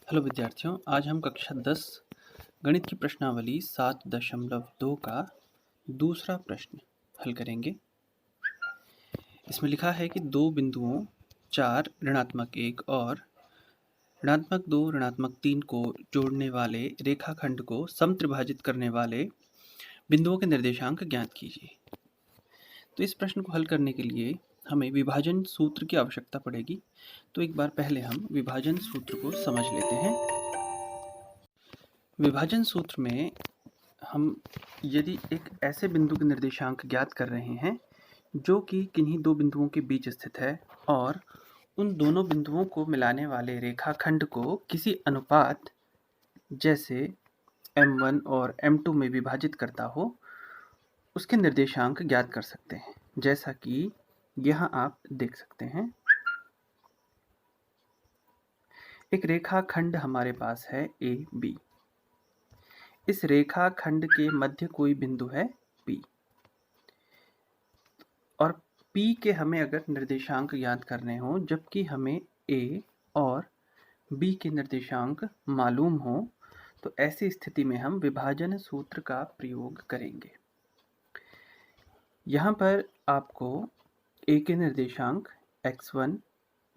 Hello विद्यार्थियों, आज हम कक्षा 10 गणित की प्रश्नावली 7.2 का दूसरा प्रश्न हल करेंगे। इसमें लिखा है कि दो बिंदुओं 4 ऋणात्मक 1 और ऋणात्मक 2 ऋणात्मक 3 को जोड़ने वाले रेखाखंड को समत्रिभाजित करने वाले बिंदुओं के निर्देशांक ज्ञात कीजिए। तो इस प्रश्न को हल करने के लिए हमें विभाजन सूत्र की आवश्यकता पड़ेगी। तो एक बार पहले हम विभाजन सूत्र को समझ लेते हैं। विभाजन सूत्र में हम यदि एक ऐसे बिंदु के निर्देशांक ज्ञात कर रहे हैं जो कि किन्हीं दो बिंदुओं के बीच स्थित है और उन दोनों बिंदुओं को मिलाने वाले रेखाखंड को किसी अनुपात जैसे m1 और m2 में विभाजित करता हो, उसके निर्देशांक ज्ञात कर सकते हैं। जैसा कि यहाँ आप देख सकते हैं, एक रेखाखंड हमारे पास है ए बी। इस रेखाखंड के मध्य कोई बिंदु है P और P के हमें अगर निर्देशांक ज्ञात करने हो, जबकि हमें A और B के निर्देशांक मालूम हो, तो ऐसी स्थिति में हम विभाजन सूत्र का प्रयोग करेंगे। यहाँ पर आपको A के निर्देशांक x1,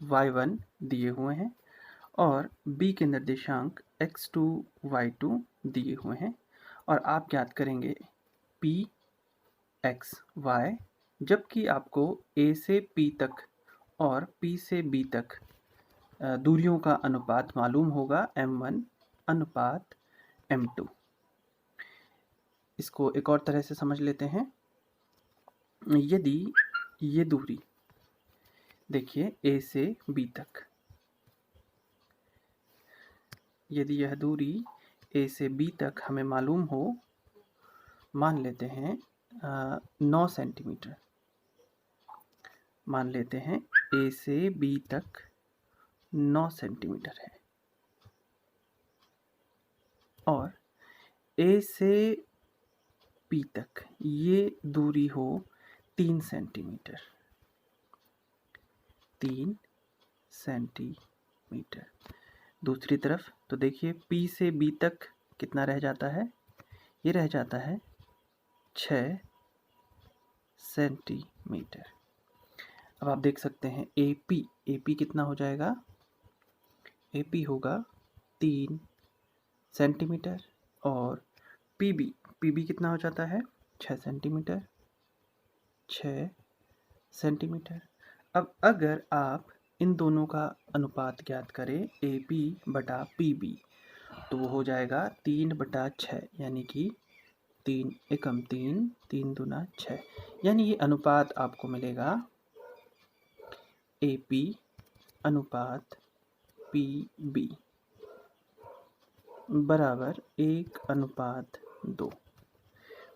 y1 दिए हुए हैं और B के निर्देशांक x2, y2 दिए हुए हैं और आप ज्ञात करेंगे P, x, y, जबकि आपको A से P तक और P से B तक दूरियों का अनुपात मालूम होगा m1 अनुपात m2। इसको एक और तरह से समझ लेते हैं। यदि ये दूरी देखिए A से B तक, यदि यह दूरी A से B तक हमें मालूम हो, मान लेते हैं 9 सेंटीमीटर, मान लेते हैं A से B तक 9 सेंटीमीटर है और A से P तक ये दूरी हो 3 सेंटीमीटर, 3 सेंटीमीटर। दूसरी तरफ तो देखिए P से B तक कितना रह जाता है, ये रह जाता है 6 सेंटीमीटर। अब आप देख सकते हैं AP कितना हो जाएगा, AP होगा 3 सेंटीमीटर और PB कितना हो जाता है 6 सेंटीमीटर, 6 सेंटीमीटर। अब अगर आप इन दोनों का अनुपात ज्ञात करें AP बटा PB, तो वो हो जाएगा 3/6, यानी कि 3 एकम 3, 3 दूना 6, यानी ये अनुपात आपको मिलेगा AP अनुपात PB बराबर 1/2।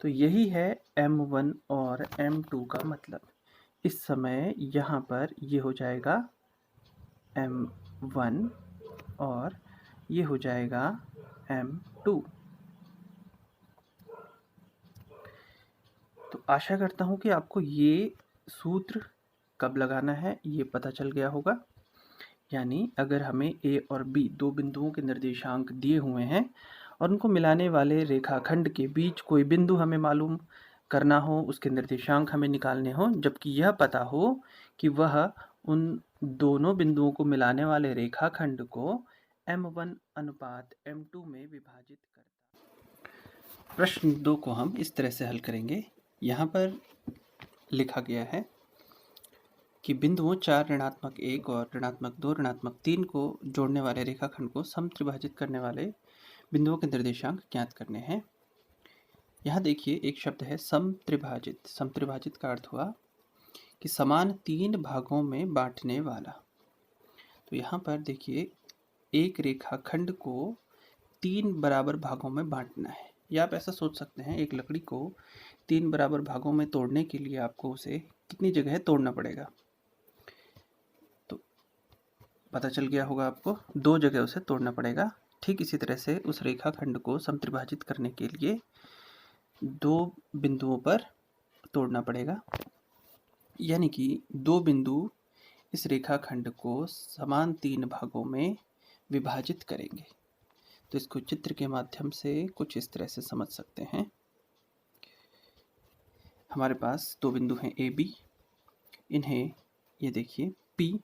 तो यही है m1 और m2 का मतलब। इस समय यहाँ पर ये हो जाएगा m1 और ये हो जाएगा m2। तो आशा करता हूँ कि आपको ये सूत्र कब लगाना है ये पता चल गया होगा। यानी अगर हमें A और B दो बिंदुओं के निर्देशांक दिए हुए हैं और उनको मिलाने वाले रेखाखंड के बीच कोई बिंदु हमें मालूम करना हो, उसके निर्देशांक हमें निकालने हो, जबकि यह पता हो कि वह उन दोनों बिंदुओं को मिलाने वाले रेखाखंड को m1 अनुपात m2 में विभाजित करता। प्रश्न 2 को हम इस तरह से हल करेंगे। यहाँ पर लिखा गया है कि बिंदुओं 4 ऋणात्मक 1 और ऋणात्मक 2 ऋणात्मक 3 को जोड़ने वाले रेखाखंड को समत्रिभाजित करने वाले बिंदुओं के निर्देशांक ज्ञात करने हैं। यहाँ देखिए एक शब्द है समत्रिभाजित। समत्रिभाजित का अर्थ हुआ कि समान 3 भागों में बांटने वाला। तो यहाँ पर देखिए एक रेखाखंड को 3 बराबर भागों में बांटना है। या आप ऐसा सोच सकते हैं, एक लकड़ी को 3 बराबर भागों में तोड़ने के लिए आपको उसे कितनी जगह तोड़ना पड़ेगा, तो पता चल गया होगा आपको, 2 जगह उसे तोड़ना पड़ेगा। ठीक इसी तरह से उस रेखाखंड को समत्रिभाजित करने के लिए 2 बिंदुओं पर तोड़ना पड़ेगा, यानी कि 2 बिंदु इस रेखाखंड को समान 3 भागों में विभाजित करेंगे। तो इसको चित्र के माध्यम से कुछ इस तरह से समझ सकते हैं। हमारे पास दो बिंदु हैं ए बी, इन्हें ये देखिए P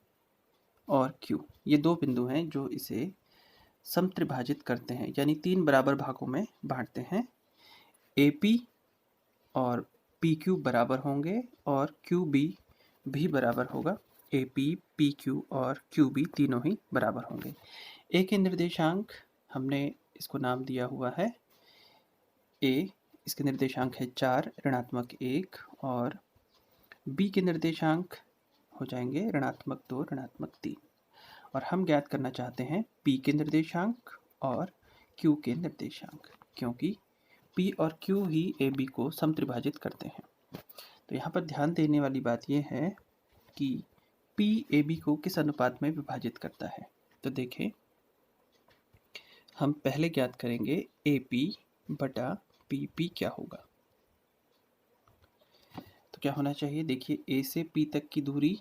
और Q, ये दो बिंदु हैं जो इसे समत्रिभाजित करते हैं, यानी 3 बराबर भागों में बांटते हैं। AP और PQ बराबर होंगे और QB भी बराबर होगा। AP, PQ और QB तीनों ही बराबर होंगे। A के निर्देशांक हमने इसको नाम दिया हुआ है A, इसके निर्देशांक है 4 ऋणात्मक 1, और B के निर्देशांक हो जाएंगे ऋणात्मक 2 ऋणात्मक 3। और हम ज्ञात करना चाहते हैं P के निर्देशांक और Q के निर्देशांक, क्योंकि P और Q ही AB को समत्रिभाजित करते हैं। तो यहाँ पर ध्यान देने वाली बात यह है कि P AB को किस अनुपात में विभाजित करता है। तो देखें, हम पहले ज्ञात करेंगे AP बटा PP क्या होगा। तो क्या होना चाहिए, देखिए A से P तक की दूरी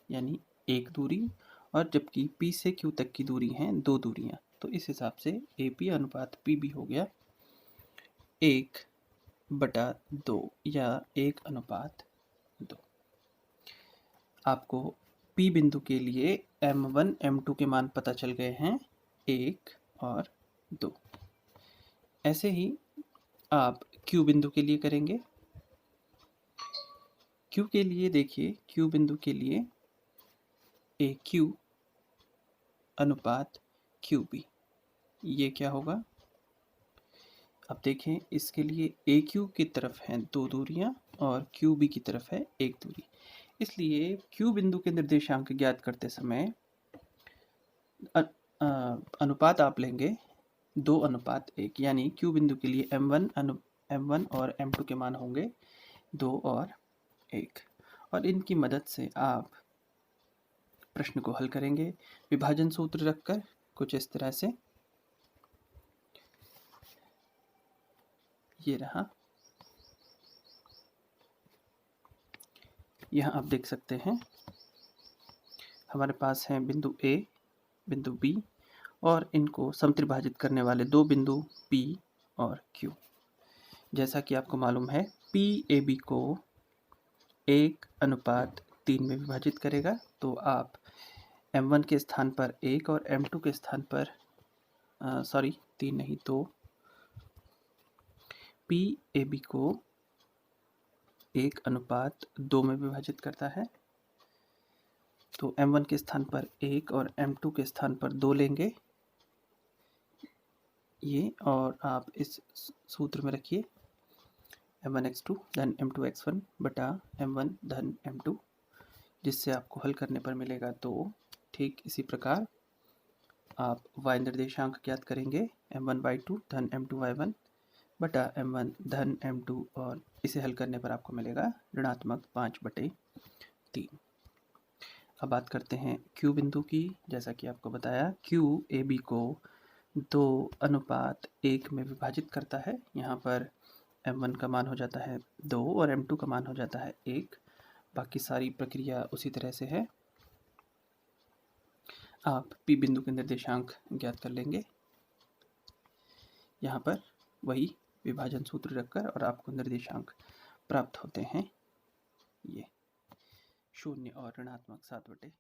यानी एक दूरी, और जबकि P से Q तक की दूरी हैं 2 दूरियां, तो इस हिसाब से AP अनुपात PB हो गया 1/2 या 1/2। आपको P बिंदु के लिए M1 M2 के मान पता चल गए हैं 1 और 2। ऐसे ही आप Q बिंदु के लिए करेंगे। Q के लिए देखिए, Q बिंदु के लिए AQ अनुपात QB, ये क्या होगा। अब देखें, इसके लिए AQ की तरफ हैं 2 दूरियां और QB की तरफ है 1 दूरी, इसलिए Q बिंदु के निर्देशांक ज्ञात करते समय अनुपात आप लेंगे 2:1, यानी Q बिंदु के लिए M1 और M2 के मान होंगे 2 और 1, और इनकी मदद से आप प्रश्न को हल करेंगे विभाजन सूत्र रखकर कुछ इस तरह से। ये रहा, यहाँ आप देख सकते हैं हमारे पास है बिंदु A, बिंदु B, और इनको समत्रिभाजित करने वाले दो बिंदु P और Q। जैसा कि आपको मालूम है PAB को 1:3 में विभाजित करेगा, तो आप M1 के स्थान पर 1 और M2 के स्थान पर 3 नहीं, तो PAB को 1:2 में विभाजित करता है। तो M1 के स्थान पर 1 और M2 के स्थान पर 2 लेंगे ये, और आप इस सूत्र में रखिए M1x2 धन M2x1 बटा M1 धन M2, जिससे आपको हल करने पर मिलेगा 2। ठीक इसी प्रकार आप y निर्देशांक ज्ञात करेंगे M1y2 धन M2y1 बटा M1 धन M2, और इसे हल करने पर आपको मिलेगा ऋणात्मक 5/3। अब बात करते हैं Q बिंदु की। जैसा कि आपको बताया, Q AB को 2:1 में विभाजित करता है। यहाँ पर M1 का मान हो जाता है 2 और M2 का मान हो जाता है 1। बाकी सारी प्रक्रिया उसी तरह से है। आप P बिंदु के निर्देशांक ज्ञात कर लेंगे यहाँ पर वही विभाजन सूत्र रखकर, और आपको निर्देशांक प्राप्त होते हैं ये 0 और ऋणात्मक 7/3।